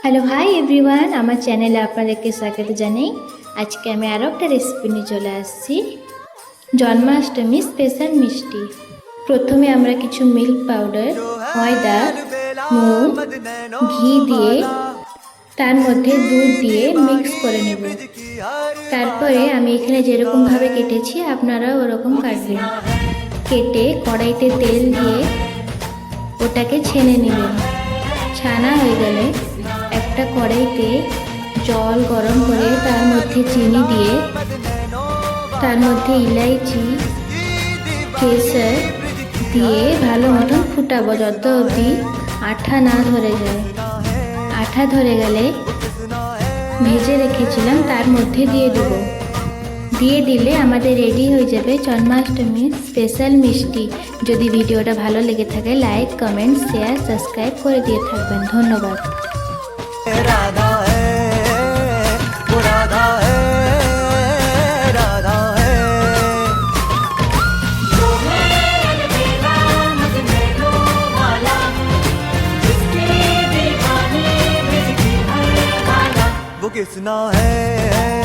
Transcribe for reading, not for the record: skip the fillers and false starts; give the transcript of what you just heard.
Hello hi everyone, আমার চ্যানেলে আপনাদেরকে স্বাগত জানাই। আজকে আমি আরও একটা রেসিপি নিয়ে চলে আসছি, জন্মাষ্টমী স্পেশাল মিষ্টি। প্রথমে আমরা কিছু মিল্ক পাউডার, ময়দা, নুন, ঘি দিয়ে তার মধ্যে দুধ দিয়ে মিক্স করে নেব। তারপরে আমি এখানে যেরকমভাবে কেটেছি আপনারাও ওরকম কাটবেন। কেটে কড়াইতে তেল দিয়ে ওটাকে ছেনে নেবেন। ছানা হয়ে গেলে একটা কড়াইতে জল গরম করে তার মধ্যে চিনি দিয়ে তার মধ্যে ইলাইচি, কেশর দিয়ে ভালো মতন ফুটাবো যত অবধি আঠা না ধরে যায়। আঠা ধরে গেলে ভেজে রেখেছিলাম তার মধ্যে দিয়ে দেবো। দিয়ে দিলে আমাদের রেডি হয়ে যাবে জন্মাষ্টমীর স্পেশাল মিষ্টি। যদি ভিডিওটা ভালো লেগে থাকে লাইক, কমেন্ট, শেয়ার, সাবস্ক্রাইব করে দিয়ে থাকবেন। ধন্যবাদ। राधा है वो राधा है राधा है जो है अलबेला मदनैनो वाला जिसके दीवाने में दिखी हर वाला वो किसना है